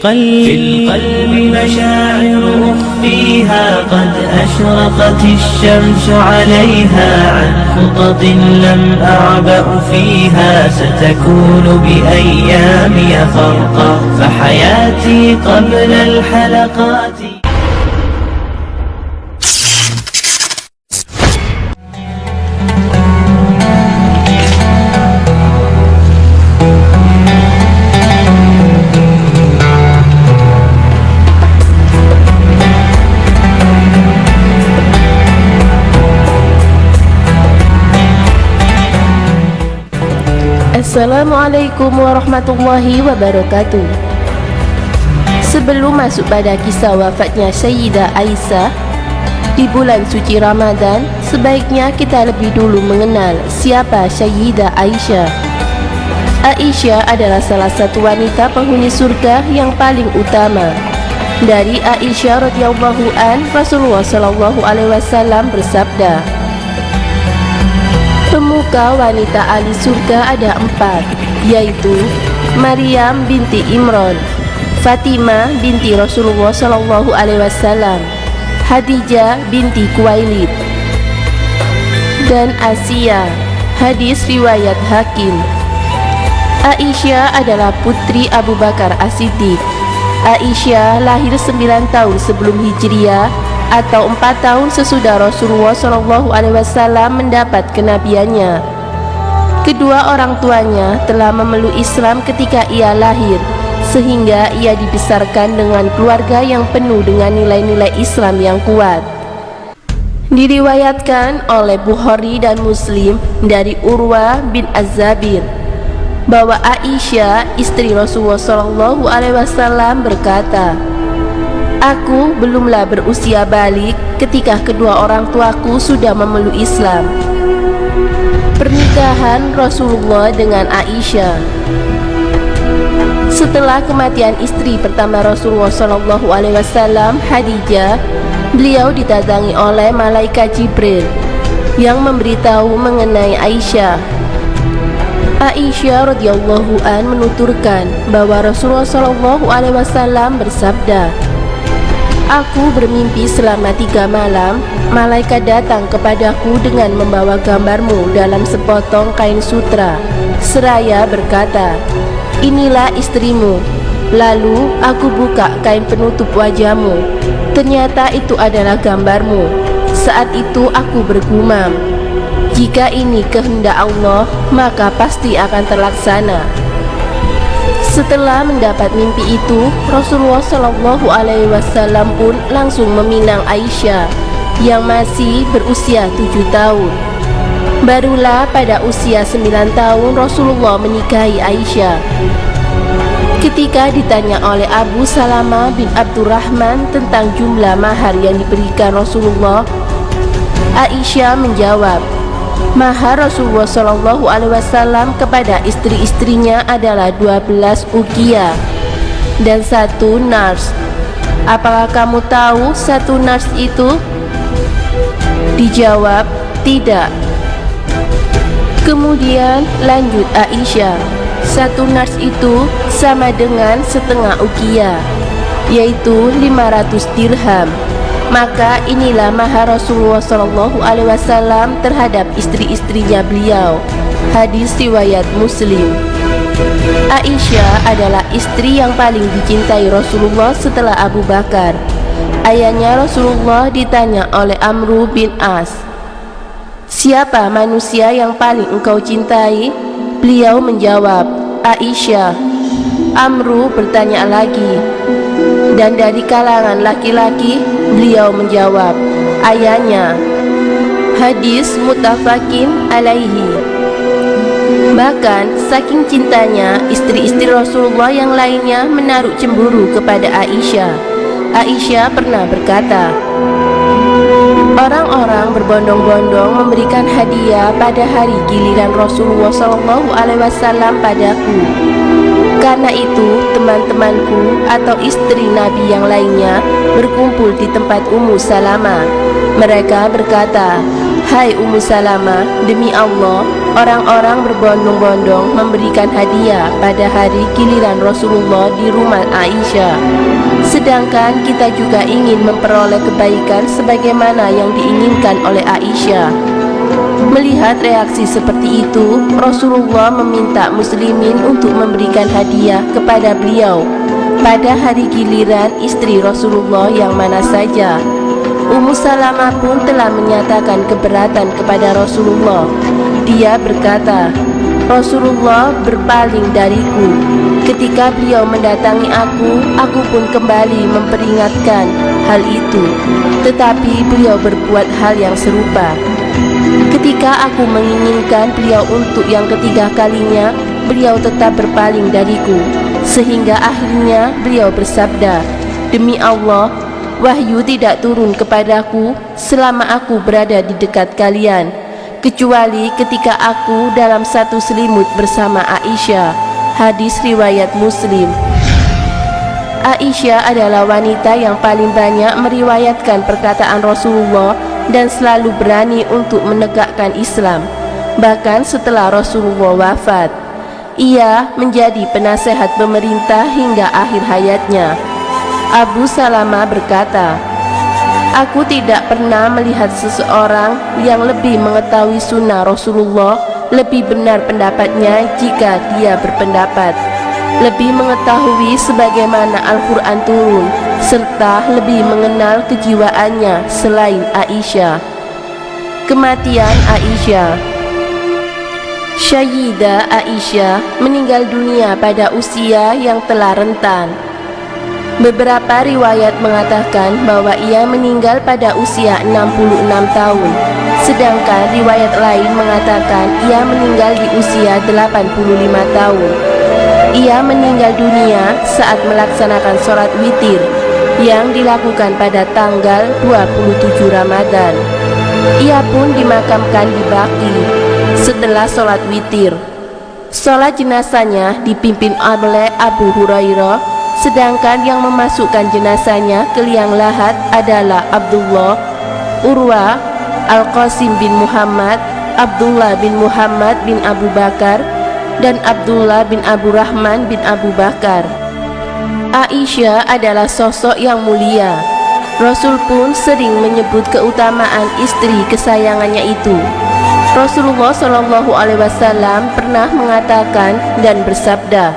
القلب مشاعر أخفيها قد أشرقت الشمس عليها عن خطط لم أعبأ فيها ستكون بأيامي فرقا فحياتي قبل الحلقات. Assalamualaikum warahmatullahi wabarakatuh. Sebelum masuk pada kisah wafatnya Sayyidah Aisyah di bulan suci Ramadan, sebaiknya kita lebih dulu mengenal siapa Sayyidah Aisyah. Aisyah adalah salah satu wanita penghuni surga yang paling utama. Dari Aisyah radhiyallahu an, Rasulullah sallallahu alaihi wasallam bersabda, pemuka wanita ahli surga ada 4, yaitu Maryam binti Imran, Fatimah binti Rasulullah sallallahu alaihi wasallam, Khadijah binti Khuwailid, dan Asia. Hadis riwayat Hakim. Aisyah adalah putri Abu Bakar As-Siddiq. Aisyah lahir 9 tahun sebelum Hijriah atau 4 tahun sesudah Rasulullah SAW mendapat kenabiannya. Kedua orang tuanya telah memeluk Islam ketika ia lahir, sehingga ia dibesarkan dengan keluarga yang penuh dengan nilai-nilai Islam yang kuat. Diriwayatkan oleh Bukhari dan Muslim dari Urwah bin Az-Zabir bahwa Aisyah, istri Rasulullah SAW berkata, aku belumlah berusia balik ketika kedua orang tuaku sudah memeluk Islam. Pernikahan Rasulullah dengan Aisyah. Setelah kematian istri pertama Rasulullah SAW, Khadijah, beliau didatangi oleh malaikat Jibril yang memberitahu mengenai Aisyah. Aisyah radhiyallahu an menuturkan bahwa Rasulullah SAW bersabda, aku bermimpi selama 3 malam, malaikat datang kepadaku dengan membawa gambarmu dalam sepotong kain sutra, seraya berkata, inilah istrimu. Lalu aku buka kain penutup wajahmu, ternyata itu adalah gambarmu. Saat itu aku bergumam, jika ini kehendak Allah, maka pasti akan terlaksana. Setelah mendapat mimpi itu, Rasulullah SAW pun langsung meminang Aisyah yang masih berusia 7 tahun. Barulah pada usia 9 tahun Rasulullah menikahi Aisyah. Ketika ditanya oleh Abu Salamah bin Abdurrahman tentang jumlah mahar yang diberikan Rasulullah, Aisyah menjawab, mahar Rasulullah SAW kepada istri-istrinya adalah 12 uqiyah dan 1 nars. Apakah kamu tahu 1 nars itu? Dijawab, tidak. Kemudian lanjut Aisyah, 1 nars itu sama dengan setengah uqiyah, yaitu 500 dirham. Maka inilah mahar Rasulullah SAW terhadap istri-istrinya beliau. Hadis riwayat Muslim. Aisyah adalah istri yang paling dicintai Rasulullah setelah Abu Bakar. Ayahnya Rasulullah ditanya oleh Amru bin As, siapa manusia yang paling engkau cintai? Beliau menjawab, Aisyah. Amru bertanya lagi, dan dari kalangan laki-laki? Beliau menjawab, ayahnya. Hadis muttafaqin alaihi. Bahkan saking cintanya, istri-istri Rasulullah yang lainnya menaruh cemburu kepada Aisyah. Aisyah pernah berkata, orang-orang berbondong-bondong memberikan hadiah pada hari giliran Rasulullah SAW padaku. Karena itu, teman-temanku atau istri Nabi yang lainnya berkumpul di tempat Ummu Salamah. Mereka berkata, "Hai Ummu Salamah, demi Allah, orang-orang berbondong-bondong memberikan hadiah pada hari giliran Rasulullah di rumah Aisyah. Sedangkan kita juga ingin memperoleh kebaikan sebagaimana yang diinginkan oleh Aisyah." Melihat reaksi seperti itu, Rasulullah meminta muslimin untuk memberikan hadiah kepada beliau pada hari giliran istri Rasulullah yang mana saja. Ummu Salamah pun telah menyatakan keberatan kepada Rasulullah. Dia berkata, "Rasulullah berpaling dariku. Ketika beliau mendatangi aku pun kembali memperingatkan hal itu. Tetapi beliau berbuat hal yang serupa. Ketika aku menginginkan beliau untuk yang ketiga kalinya, beliau tetap berpaling dariku. Sehingga akhirnya beliau bersabda, 'Demi Allah, wahyu tidak turun kepadaku selama aku berada di dekat kalian, kecuali ketika aku dalam satu selimut bersama Aisyah.'" Hadis riwayat Muslim. Aisyah adalah wanita yang paling banyak meriwayatkan perkataan Rasulullah dan selalu berani untuk menegakkan Islam. Bahkan setelah Rasulullah wafat, ia menjadi penasehat pemerintah hingga akhir hayatnya. Abu Salamah berkata, "Aku tidak pernah melihat seseorang yang lebih mengetahui sunnah Rasulullah, lebih benar pendapatnya jika dia berpendapat, lebih mengetahui sebagaimana Al-Quran turun, serta lebih mengenal kejiwaannya selain Aisyah." Kematian Aisyah. Sayyidah Aisyah meninggal dunia pada usia yang telah rentan. Beberapa riwayat mengatakan bahwa ia meninggal pada usia 66 tahun, sedangkan riwayat lain mengatakan ia meninggal di usia 85 tahun. Ia meninggal dunia saat melaksanakan sholat witir yang dilakukan pada tanggal 27 Ramadan. Ia pun dimakamkan di Baqi setelah sholat witir. Sholat jenazahnya dipimpin oleh Abu Hurairah, sedangkan yang memasukkan jenazahnya ke liang lahat adalah Abdullah, Urwah, Al-Qasim bin Muhammad, Abdullah bin Muhammad bin Abu Bakar, dan Abdullah bin Abu Rahman bin Abu Bakar. Aisyah adalah sosok yang mulia. Rasul pun sering menyebut keutamaan istri kesayangannya itu. Rasulullah SAW pernah mengatakan dan bersabda,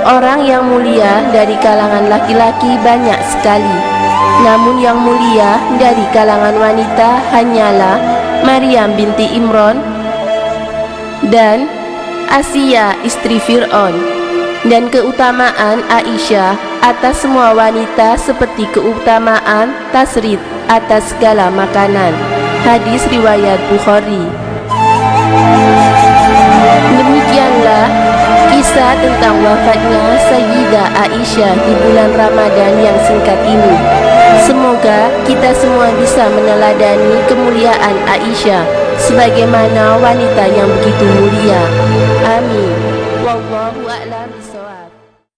"Orang yang mulia dari kalangan laki-laki banyak sekali, namun yang mulia dari kalangan wanita hanyalah Maryam binti Imran dan Asia istri Fir'aun." Dan keutamaan Aisyah atas semua wanita seperti keutamaan tasrid atas segala makanan. Hadis riwayat Bukhari. Demikianlah kisah tentang wafatnya Sayyidah Aisyah di bulan Ramadan yang singkat ini. Semoga kita semua bisa meneladani kemuliaan Aisyah sebagaimana wanita yang begitu mulia. Amin. Wallahu a'lam.